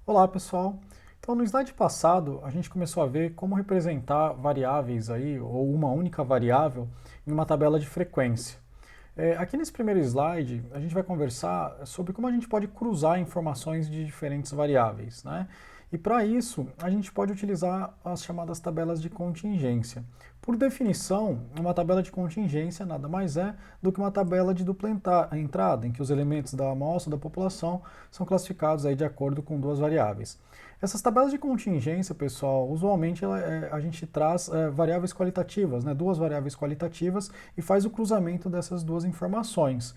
Olá, pessoal. Então, no slide passado, a gente começou a ver como representar variáveis aí, ou uma única variável, em uma tabela de frequência. Aqui nesse primeiro slide, a gente vai conversar sobre como a gente pode cruzar informações de diferentes variáveis, né? E para isso, a gente pode utilizar as chamadas tabelas de contingência. Por definição, uma tabela de contingência nada mais é do que uma tabela de dupla entrada, em que os elementos da amostra da população são classificados aí de acordo com duas variáveis. Essas tabelas de contingência, pessoal, usualmente a gente traz variáveis qualitativas, né, duas variáveis qualitativas, e faz o cruzamento dessas duas informações.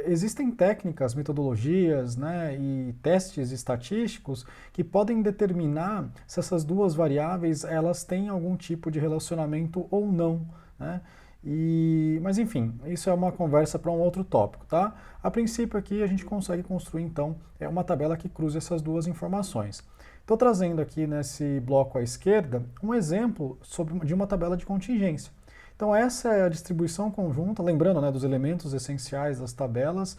Existem técnicas, metodologias, né, e testes estatísticos que podem determinar se essas duas variáveis elas têm algum tipo de relacionamento ou não, né? Mas enfim, isso é uma conversa para um outro tópico, tá? A princípio aqui a gente consegue construir então uma tabela que cruze essas duas informações. Estou trazendo aqui nesse bloco à esquerda um exemplo de uma tabela de contingência. Então essa é a distribuição conjunta, lembrando, né, dos elementos essenciais das tabelas,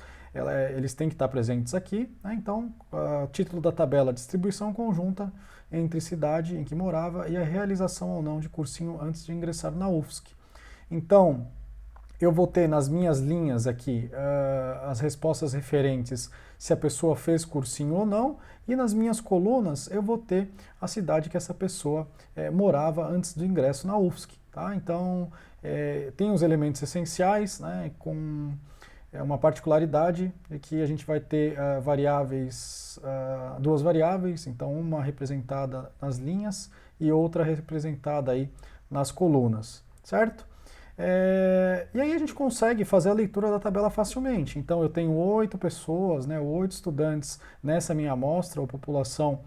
eles têm que estar presentes aqui, né? Então, o título da tabela, distribuição conjunta entre cidade em que morava e a realização ou não de cursinho antes de ingressar na UFSC. Então, eu vou ter nas minhas linhas aqui as respostas referentes se a pessoa fez cursinho ou não, e nas minhas colunas eu vou ter a cidade que essa pessoa morava antes do ingresso na UFSC. Tá? Então, tem os elementos essenciais, né, com uma particularidade é que a gente vai ter duas variáveis, então uma representada nas linhas e outra representada aí nas colunas, certo? E aí a gente consegue fazer a leitura da tabela facilmente. Então eu tenho 8 pessoas, né, 8 estudantes nessa minha amostra, ou população,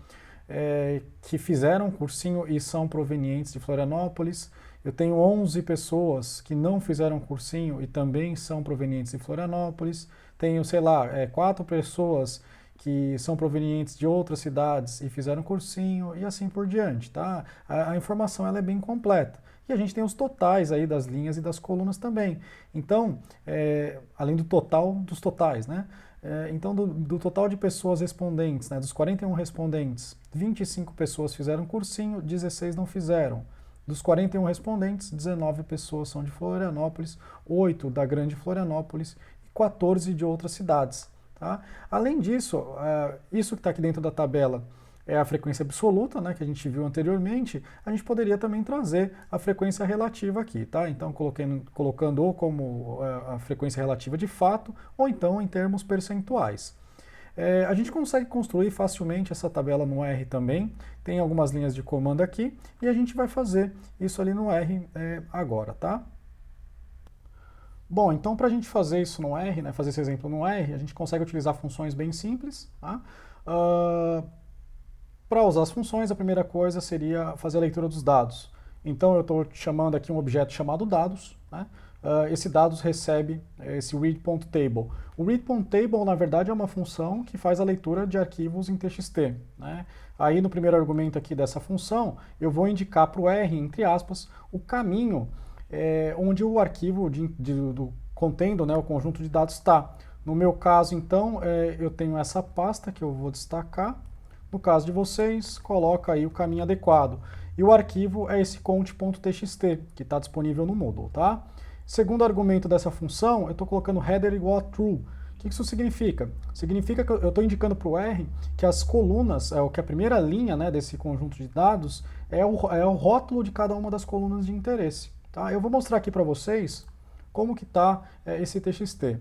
que fizeram cursinho e são provenientes de Florianópolis. Eu tenho 11 pessoas que não fizeram cursinho e também são provenientes de Florianópolis. Tenho, sei lá, 4 pessoas que são provenientes de outras cidades e fizeram cursinho e assim por diante, tá? A informação ela é bem completa. E a gente tem os totais aí das linhas e das colunas também. Então, além do total dos totais, né? Então, do total de pessoas respondentes, né, dos 41 respondentes, 25 pessoas fizeram cursinho, 16 não fizeram. Dos 41 respondentes, 19 pessoas são de Florianópolis, 8 da Grande Florianópolis e 14 de outras cidades. Tá? Além disso, isso que está aqui dentro da tabela é a frequência absoluta, né, que a gente viu anteriormente. A gente poderia também trazer a frequência relativa aqui, tá? Então, colocando ou como a frequência relativa de fato, ou então em termos percentuais. A gente consegue construir facilmente essa tabela no R também, tem algumas linhas de comando aqui, e a gente vai fazer isso ali no R agora, tá? Bom, então para a gente fazer isso no R, né, fazer esse exemplo no R, a gente consegue utilizar funções bem simples, tá? Para usar as funções, a primeira coisa seria fazer a leitura dos dados. Então eu estou chamando aqui um objeto chamado dados, né? Esse dados recebe esse read.table. O read.table, na verdade, é uma função que faz a leitura de arquivos em TXT. Né? Aí no primeiro argumento aqui dessa função, eu vou indicar para o R, entre aspas, o caminho onde o arquivo contendo, né, o conjunto de dados está. No meu caso, então, eu tenho essa pasta que eu vou destacar. No caso de vocês, coloca aí o caminho adequado. E o arquivo é esse count.txt, que está disponível no Moodle, tá? Segundo argumento dessa função, eu estou colocando header igual a true. O que isso significa? Significa que eu estou indicando para o R que as colunas, que a primeira linha, né, desse conjunto de dados é o rótulo de cada uma das colunas de interesse. Tá? Eu vou mostrar aqui para vocês como que está esse TXT.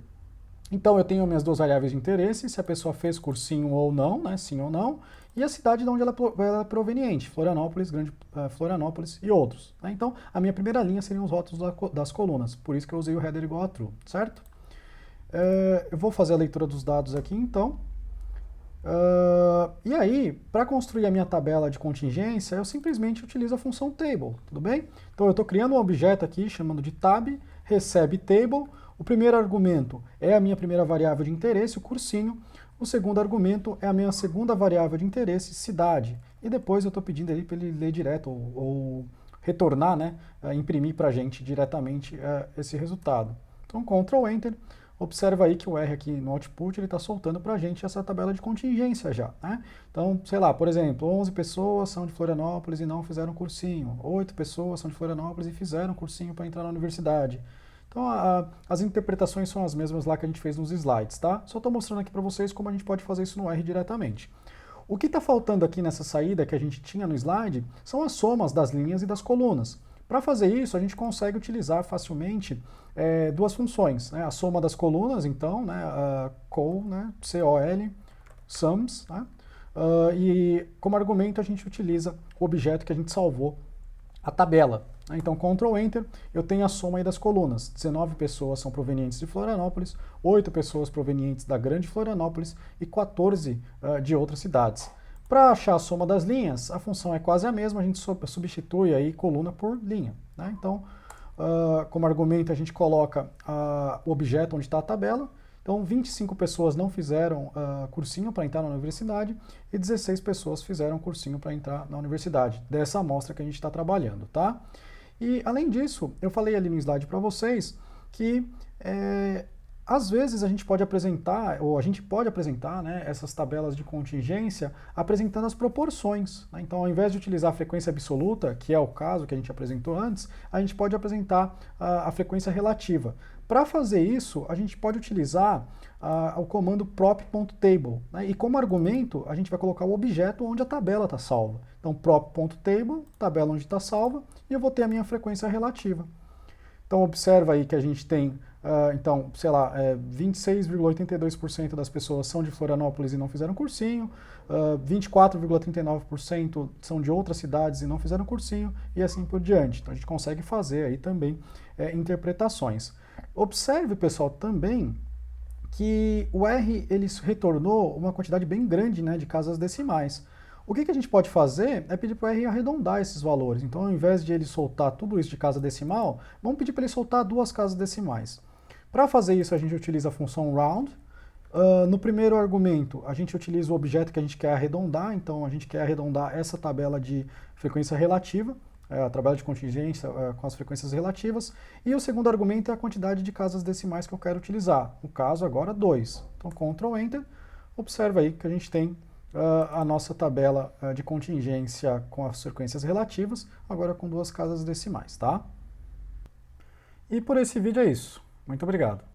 Então eu tenho minhas duas variáveis de interesse, se a pessoa fez cursinho ou não, né, sim ou não, e a cidade de onde ela é proveniente, Florianópolis, Grande Florianópolis e outros. Né? Então a minha primeira linha seriam os rótulos das colunas, por isso que eu usei o header igual a true, certo? Eu vou fazer a leitura dos dados aqui então. E aí, para construir a minha tabela de contingência, eu simplesmente utilizo a função table, tudo bem? Então eu estou criando um objeto aqui chamando de tab, recebe table. O primeiro argumento é a minha primeira variável de interesse, o cursinho. O segundo argumento é a minha segunda variável de interesse, cidade. E depois eu estou pedindo ali para ele ler direto ou retornar, né, imprimir para a gente diretamente esse resultado. Então, Ctrl Enter. observa aí que o R aqui no output ele está soltando para a gente essa tabela de contingência já, né? Então, sei lá, por exemplo, 11 pessoas são de Florianópolis e não fizeram cursinho, 8 pessoas são de Florianópolis e fizeram cursinho para entrar na universidade. Então, as interpretações são as mesmas lá que a gente fez nos slides, tá? Só estou mostrando aqui para vocês como a gente pode fazer isso no R diretamente. O que está faltando aqui nessa saída que a gente tinha no slide são as somas das linhas e das colunas. Para fazer isso, a gente consegue utilizar facilmente duas funções, né? A soma das colunas, então, né? Col, né? C-O-L, sums, né? E como argumento a gente utiliza o objeto que a gente salvou, a tabela. Então, Ctrl Enter, eu tenho a soma aí das colunas. 19 pessoas são provenientes de Florianópolis, 8 pessoas provenientes da Grande Florianópolis e 14 de outras cidades. Para achar a soma das linhas, a função é quase a mesma, a gente substitui aí coluna por linha, né? Então, como argumento, a gente coloca o objeto onde está a tabela. Então, 25 pessoas não fizeram cursinho para entrar na universidade e 16 pessoas fizeram cursinho para entrar na universidade, dessa amostra que a gente está trabalhando, tá? E, além disso, eu falei ali no slide para vocês que às vezes a gente pode apresentar, ou a gente pode apresentar, né, essas tabelas de contingência apresentando as proporções, né? Então, ao invés de utilizar a frequência absoluta, que é o caso que a gente apresentou antes, a gente pode apresentar a frequência relativa. Para fazer isso, a gente pode utilizar o comando prop.table, né? E como argumento, a gente vai colocar o objeto onde a tabela está salva. Então, prop.table, tabela onde está salva, e eu vou ter a minha frequência relativa. Então, observa aí que a gente tem, então, sei lá, 26,82% das pessoas são de Florianópolis e não fizeram cursinho, 24,39% são de outras cidades e não fizeram cursinho, e assim por diante. Então, a gente consegue fazer aí também interpretações. Observe, pessoal, também que o R ele retornou uma quantidade bem grande, né, de casas decimais. O que a gente pode fazer é pedir para o R arredondar esses valores. Então, ao invés de ele soltar tudo isso de casa decimal, vamos pedir para ele soltar 2 casas decimais. Para fazer isso, a gente utiliza a função round. No primeiro argumento, a gente utiliza o objeto que a gente quer arredondar. Então, a gente quer arredondar essa tabela de frequência relativa, a tabela de contingência com as frequências relativas. E o segundo argumento é a quantidade de casas decimais que eu quero utilizar. No caso, agora 2. Então, Ctrl Enter. Observa aí que a gente tem a nossa tabela de contingência com as frequências relativas, agora com 2 casas decimais, tá? E por esse vídeo é isso. Muito obrigado.